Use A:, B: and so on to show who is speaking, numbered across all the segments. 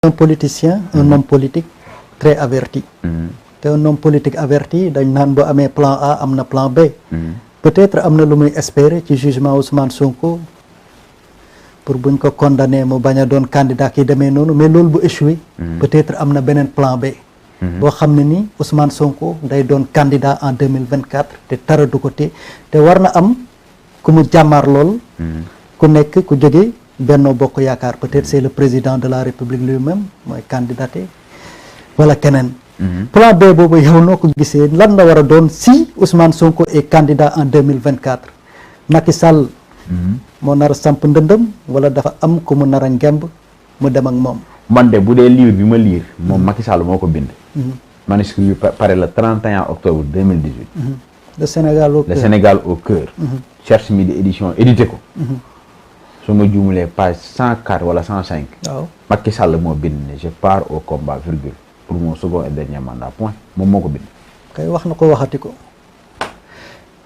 A: un politicien un homme politique très averti te un homme politique averti dañ naan boo amee plan A am na plan B peut-être am na lu muy espérer ci jugement Ousmane Sonko pour buñ ko condamné mu bañ a doon candidat ki demee noonu mais loolu bu échoué peut-être am na beneen plan B boo xam ne ni Ousmane Sonko day doon candidat en 2024 te tara du ko te war na am ku mu jàmmaar lool ku nekk ku jóge Benno Bokk Yaakaar peut-être c'est le président de la République lui-même mooy candidaté wala keneen plan B boobu yow noo ko gisee lan la war a doon si Ousmane Sonko est candidat en 2024 Macky Sall moo nar a samp ndëndëm wala dafa am ku mu nar a ngemb mu dem ak moom.
B: man de bu dee livre bi ma lire moom Macky Sall moo ko bind manuscrit bi pare le 31 octobre 2018
A: le Sénégal au cœur
B: le Sénégal au cœur Cherche Midi édition édité ko su ma juumulee page 104 wala 105
A: waaw
B: Macky Sall moo bind ne je pars au combat virgule pour mon second et dernier mandat point moom moo ko bind
A: kay wax na ko waxati ko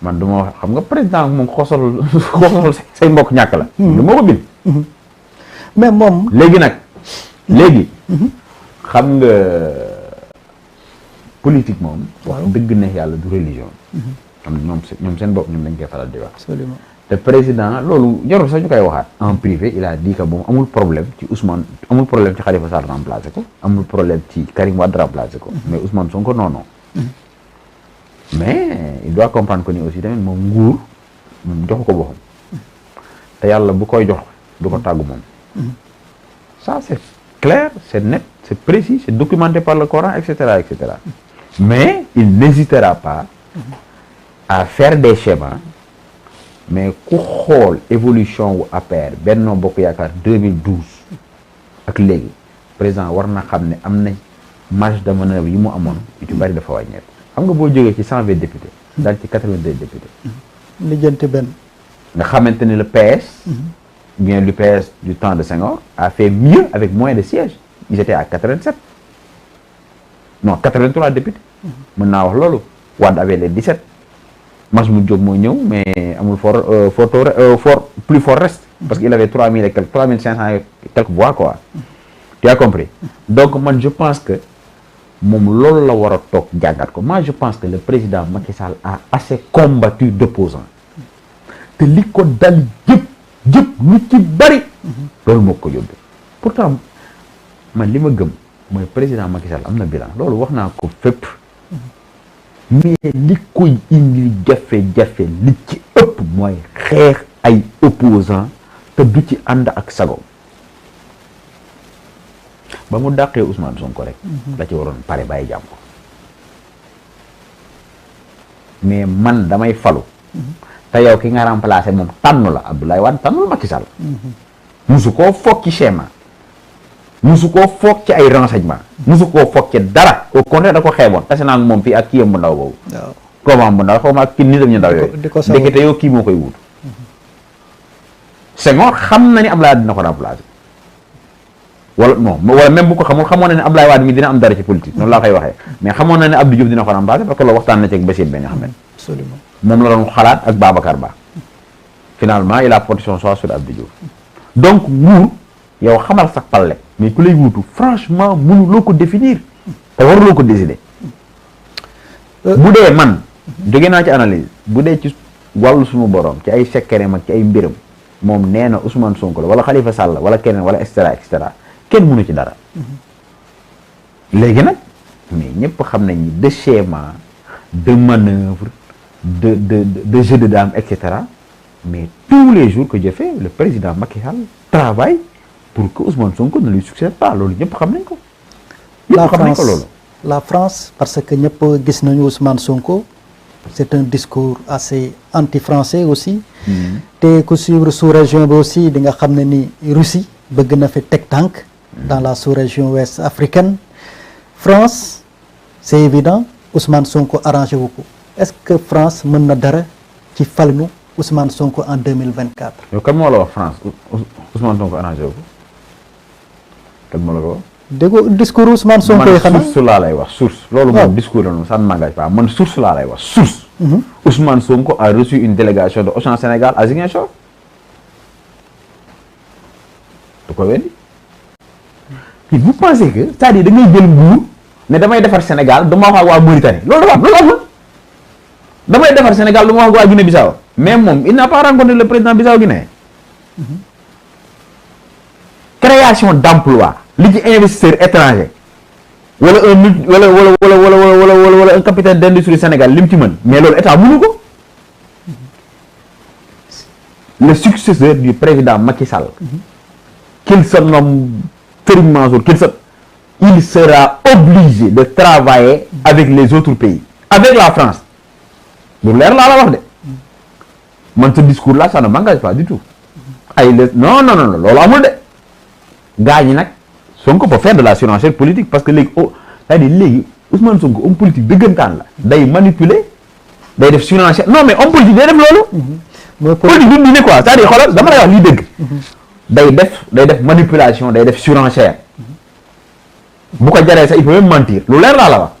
B: man du ma wax xam nga président moom xoosal say mbokk ñàkk la du moo ko bind
A: mais moom
B: léegi nag xam nga politique moom wax dëgg ne yàlla du religion am ñoom seen bopp ñoom lañ koy faral di wax
A: absolument
B: te président loolu jarul sax ñu koy waxaat en privé il a dit que moom amul problème ci Ousmane amul problème ci Khalifa Sall remplacé ko amul problème ci Karim Wade remplacé ko mais Ousmane Sonko non mais il doit comprendre que ni aussi tamit moom nguur moom joxu ko boppam te yàlla bu koy jox du ko tàggu moom ça c'est clair c'est net c'est précis c'est documenté par le Coran etc mais il n'hésitera pas à faire des schémas mais ku xool évolution wu APR Benno Bokk Yaakaar 2012 ak léegi président war na xam ne am na marge de manœuvre yi mu amoon yu ci bari dafa wàññeeku xam nga boo jógee ci 120 députés daal ci 82 députés
A: lijjanti benn
B: nga xamante ni le PS bien le PS du temps de Senghor a fait mieux avec moins de sièges ils étaient à 87 non 83 députés mën naa wax loolu Wade avait les 17 Majmout Diop moo ñëw mais amul plus fort reste parce qu'il avait 3000 et quelques 3500 et quelques voix quoi tu as compris donc man je pense que moom loolu la war a toog jàngat ko moi je pense que le président Macky Sall a assez combattu d'opposants te li ko dal jëpp lu ci bari loolu moo ko yóbbu pourtant man li ma gëm mooy président Macky Sall am na bilan loolu wax naa ko fépp mais li koy indi jafe-jafe li ci ëpp mooy xeex ay opposants te du ci ànd ak sago ba mu dàqee Ousmane Sonko rek da ci waroon pare bàyyi jàmm ko mais man damay falu te yow ki nga remplacé moom tànn la Abdoulaye Wade tànnul Macky Sall musu koo foog ci schéma musu koo foog ci ay renseignement musu koo foog ci dara au contraire da ko xeeboon tase naa moom fii ak kii yam bu ndaw boobu comment bu ndaw xaw ma ak kii nitam ñu ndaw yooyu ndekete yow kii moo koy wuutu Senghor xam na ni Abdoulaye Wade dina ko remplacer wala non wala même bu ko xamul xamoon na ne Abdoulaye Wade mi dina am dara ci politique noonu laa koy waxee mais xamoon na ne Abdou Diouf dina ko remplacer parce que loolu waxtaan na ci ak Bassirou Ben Ahmed
A: absolument
B: moom la doon xalaat ak Babacar Ba finalement il a porté son choix sur Abdou Diouf donc nguur yow xamal sax palle mais ku lay wuutu franchement mënuloo ko définir te waruloo ko décider bu dee man jóge naa ci analyse bu dee ci wàllu suñu borom ci ay sekkereem ak ci ay mbiram moom nee na Ousmane Sonko la wala Khalifa Sall wala keneen wala et cetera kenn mënu ci dara léegi nag mais ñëpp xam nañ ni de schéma de manœuvre de jeu de dame et cetera mais tous les jours que je fais le président Macky Sall travaille pour que Ousmane Sonko ne lui succède pas loolu ñëpp xam nañ ko.
A: La France parce que ñëpp gis nañu Ousmane Sonko c'est un discours assez anti-français aussi. te ku suivre sous-région bi aussi di nga xam ne ni Russie bëgg na fi teg tànk. dans la sous-région ouest africaine. France c'est évident Ousmane Sonko arrangé wu ko est-ce que France mën na dara ci falnu Ousmane Sonko en 2024.
B: yow kan moo la wax France Ousmane Sonko arrangé wu ko kan moo la ko wax.
A: dégg nga discours Ousmane Sonko yi xam
B: source laa lay wax source. loolu moom discours la noonu ça ne m'engage pas man source laa lay wax source. Ousmane Sonko a reçu une délégation de Auchan Sénégal à Ziguinchor. du ko weddi vous pensez que c'est-à-dire da ngay jël nguur ne damay defar Sénégal dama wax ak waa Mauritanie loolu amul damay defar Sénégal dama wax ak waa Guinée-Bissau mais moom il n'a pas rencontré le président Bissau Guinée. Création d'emploi li ci investisseur étranger wala un capitaine d'industrie Sénégal lim ci mën mais loolu état mënu ko. Le successeur du président Macky Sall, qu'il se nomme Serigne Mansour, il sera obligé de travailler avec les autres pays, avec la France. Pour l'air là, la wax de. Man, ce discours-là, ça ne m'engage pas du tout. Non, loolu amul de. Gars ñi nag Sonko peut faire de la surenchère politique parce que léegi c'est-à-dire léegi Ousmane Sonko homme politique dëggantaan la day manipuler day def surenchère non mais homme politique day def loolu. politique bi mu ne quoi c'est-à-dire xoolal dama lay wax lii dëgg. day def manipulation day def surenchère. bu ko jaree sax il peut même mentir lu leer laa la wax.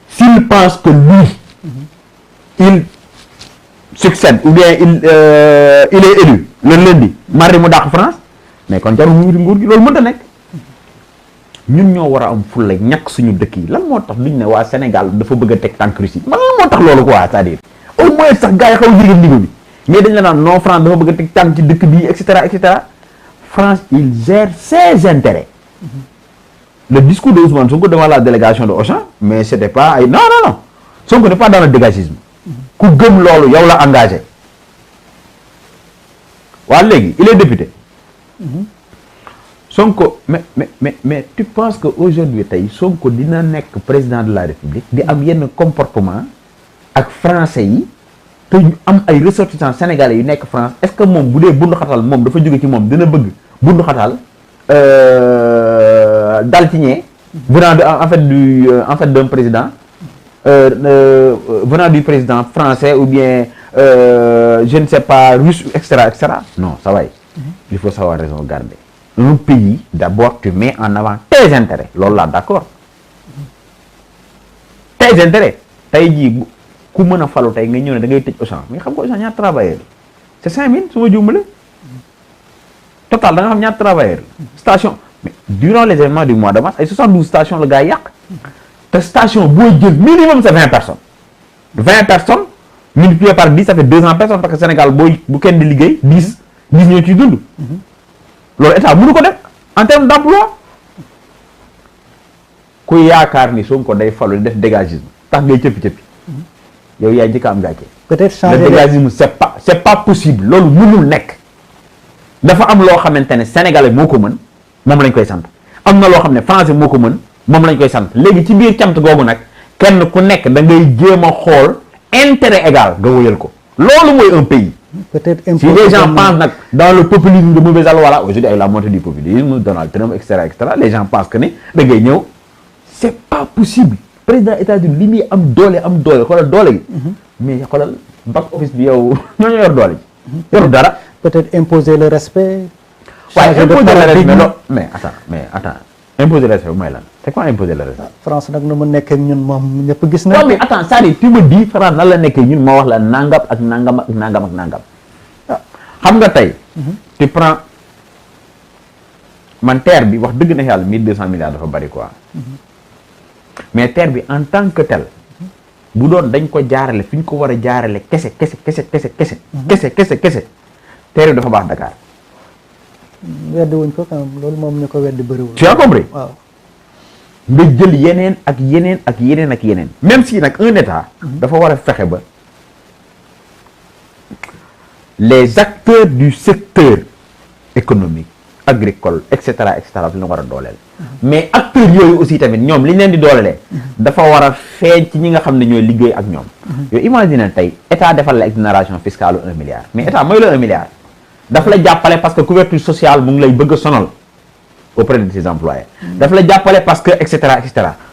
B: s'il pense que lui il succède ou bien il est élu le lundi mardi mu dàq France mais kon jarul mu wuti nguur gi loolu mënta nekk. ñun ñoo war a am fulla ñàkk suñu dëkk yi lan moo tax duñ ne waa Sénégal dafa bëgg a teg tànk Russie man lan moo tax loolu quoi c'est-à-dire au moins sax gars yi xaw a jege niveau bi mais dañ la naan non France dafa bëgg a teg tànk ci dëkk bi et cetera France il gère ses intérêts. Le discours de Ousmane Sonko devant la délégation de Auchan mais c'était pas ay non Sonko n'est pas dans le dégagisme ku gëm loolu yow la engagé waa léegi il est député. Sonko mais tu penses que aujourd'hui tey Sonko dina nekk président de la République di am yenn comportement ak français yi te ñu am ay ressortissants sénégalais yu nekk France est-ce que moom bu dee bundu xatal moom dafa jóge ci moom dina bëgg bundu xatal dal ci ñee venant en fait d'un président venant du président français ou bien je ne sais pas russe et cetera non ça va il faut savoir raison garder. Un pays d'abord tu mets en avant tes intérêts loolu laa d'accord tes intérêts tey jii ku mën a falu tey nga ñëw ne da ngay tëj Auchan mais xam nga Auchan ñaata travailleurs c'est 5000 su ma juumale total da nga xam ñaata travailleurs station mais durant les événements du mois de mars ay 72 stations la gars yi yàq te station boo jël minimum c'est 20 personnes multiplié par 10 ça fait 200 personnes parce que Sénégal bu kenn di liggéey 10 ñoo ciy dund. loolu état mënu ko def en termes d'emploi ku yaakaar ni Sonko day falu def dégagisme tax ngay cëppi yow yaay njëkk a am gàcce.
A: peut-être changer
B: le dégagisme c'est pas possible loolu mënul nekk dafa am loo xamante ne sénégalais moo ko mën moom lañ koy sant am na loo xam ne français moo ko mën moom lañ koy sant léegi ci biir cant googu nag kenn ku nekk da ngay jéem a xool intérêt égal nga wóyal ko loolu mooy un pays.
A: peut-être
B: si les gens pensent nag dans le populisme de mauvais aloi voilà aujourd'hui avec la montée du populisme Donald Trump et cetera les gens pensent que ne da ngay ñëw c'est pas possible président États-Unis li muy am doole xoolal doole gi mais xoolal back office bi yow ñoo yor doole ji yoru dara
A: peut-être imposer le respect
B: waaye imposer le respect mais attends imposer le respect mooy lan c'est quoi imposer le respect
A: France nag nu mu nekk ak ñun moom ñëpp gis na
B: non mais attends c'est-à-dire tu me dis France nan la nekkee ñun ma wax la nangam ak nangam xam nga tey tu prends man terre bi wax dëgg na yàlla 1200 milliards dafa bari quoi mais terre bi en tant que tel bu doon dañ ko jaarale fi ñu ko war a jaarale kese terre bi dafa baax Dakar
A: weddi wuñ ko quand même loolu moom ñu ko weddi bëriwul
B: tu as compris
A: waaw
B: nga jël yeneen même si nag un état dafa war a fexe ba les acteurs du secteur économique agricole et cetera fi la war a dooleel mais acteurs yooyu aussi tamit ñoom li ñu leen di doolelee dafa war a feeñ ci ñi nga xam ne ñooy liggéey ak ñoom yow imagine tey état defal la exonération fiscale 1 milliard mais état mooy la 1 milliard dafa la jàppale parce que couverture sociale mu ngi lay bëgg a sonal auprès de ses employés dafa la jàppale parce que et cetera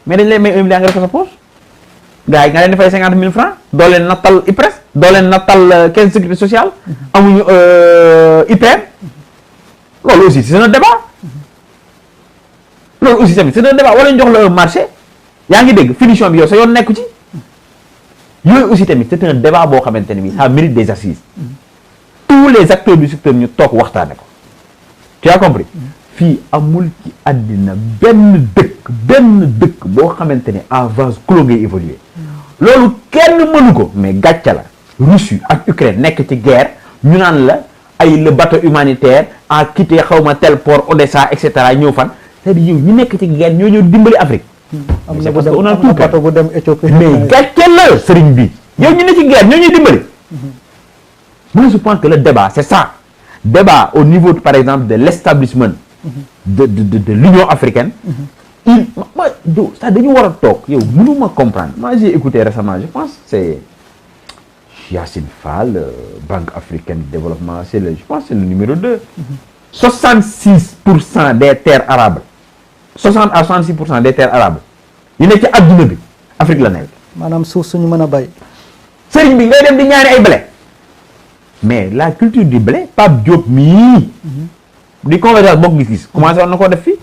B: mais dañ lay may 1 milliard nga def ko sa poche gars yi nga leen di fay 50 000 francs doo leen nattal IPRES doo leen nattal caisse de sécurité sociale amuñu IPR loolu aussi c'est un débat loolu aussi tamit c'est un débat wala ñu jox la un marché yaa ngi dégg finition bi yow sa yoon nekku ci yooyu aussi tamit c'est un débat boo xamante ne bi ça mérite des assises tous les acteurs du secteur ñu toog waxtaane ko tu as compris fii amul ci àddina benn dëkk boo xamante ne à vase clos ngay évoluer loolu kenn mënu ko mais gàcce la Russie ak Ukraine nekk ci guerre ñu naan la ay le bateau humanitaire a quitté xawma tel port Odessa et cetera ñëw fan c'est-à-dire yow ñu nekk ci guerre ñoo ñëw dimbali Afrique c'est parce que on a tout
A: bateau bu dem Éthiopie
B: mais gàcce la sëriñ bi yow ñu ne ci guerre ñoo ñuy dimbali moi je pense que le débat c'est ça débat au niveau par exemple de l'établissement de l'Union africaine ça dañu war a toog yow mënuma comprendre moi j'ai écouté récemment je pense c'est Yacine Fall Banque africaine de développement je pense c'est le numéro 2 66% des terres arables 60 à 66% des terres arables yi nekk ci adduna bi Afrique la nekk
A: maanaam suuf suñu mën a bay
B: sëriñ bi ngay dem di ñaani ay blé mais la culture du blé Pape Diop mii di convergence bokk gis-gis commencé woon na koo def fii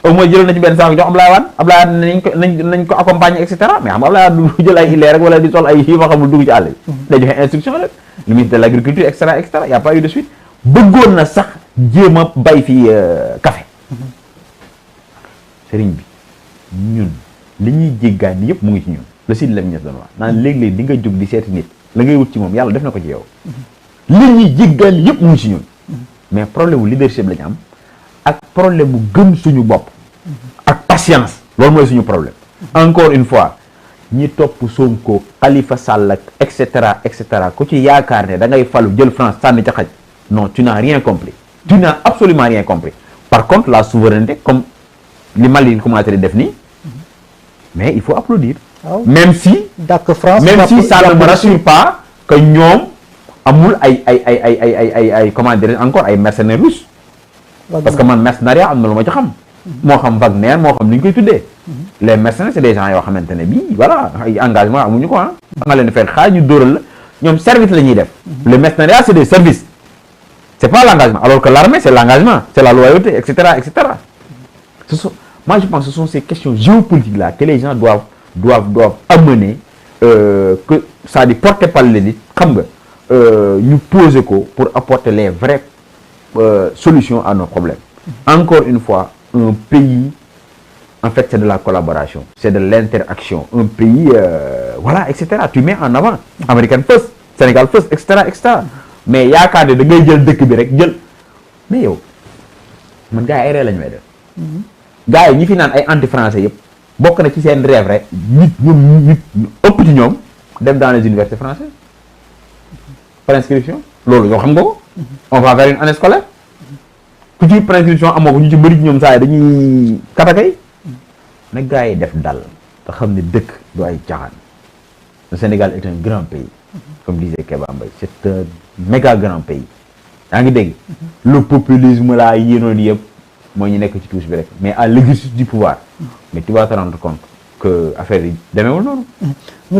B: au moins jëloon na ci benn saako jox Ablaye Wade nañ ko accompagner et cetera mais xam nga Ablaye Wade du jël ay illee rek wala di sol ay yi ma xamul dugg ci àll bi day joxe instruction rek le ministre de l'agriculture et cetera y a pas eu de suite bëggoon na sax jéem a bay fii café sëriñ bi ñun li ñuy jéggaan yëpp mu ngi ci ñun le Sidy Lamine Niasse doon wax naan léeg-léeg di nga jóg di seeti nit la ngay wut ci moom yàlla def na ko ci yow li ñuy jéggaan yëpp mu ngi ci ñun mais problème wu leadership la ñu am ak problème bu gëm suñu bopp ak patience loolu mooy suñu problème encore une fois ñi topp Sonko Khalifa Sall ak et cetera ku ci yaakaar ne da ngay falu jël France sànni ca xaj non tu n'as rien compris tu n'as absolument rien compris par contre la souveraineté comme li Mali commencé di def nii mais il faut applaudir même si ça ne me rassure pas que ñoom amul ay comment dire encore ay mercenaires russes parce que man mercenariat am na lu ma ci xam moo xam Wagner moo xam ni ñu koy tuddee les mercenaires c'est des gens yoo xamante ne bii voilà ay engagement amuñu ko nga leen fekk xaar ñu dóoral la ñoom service la ñuy def le mercenariat c'est des services c'est pas l'engagement alors que l'armée c'est l'engagement c'est la loyauté et cetera moi je pense que ce sont ces questions géopolitiques là que les gens doivent amener que ça dit porter par l'élite xam nga ñu poser ko pour apporter les vraies solutions à nos problèmes encore une fois un pays en fait c'est de la collaboration c'est de l'interaction un pays voilà et cetera tu mets en avant American first Sénégal first et cetera mais yaakaar ne da ngay jël dëkk bi rek jël mais yow man gars yi ay ree lañu may def gars yi ñi fi naan ay anti français yëpp bokk na ci seen rêve rek nit ëpp ci ñoom dem dans les universités françaises par inscription loolu yow xam nga ko on va vers une année scolaire ku ci prescription amoo ko ñu ci bëri ci ñoom saa yi dañuy katakay na gars yi def dal te xam ne dëkk du ay caaxaan le Sénégal est un grand pays comme disait Kéba Mbaye c'est un méga grand pays yaa ngi dégg le populisme là yéenoon yëpp mooy ñu nekk ci touche bi rek mais à l'exercice du pouvoir mais tu vas te rendre compte que affaire yi demeewul noonu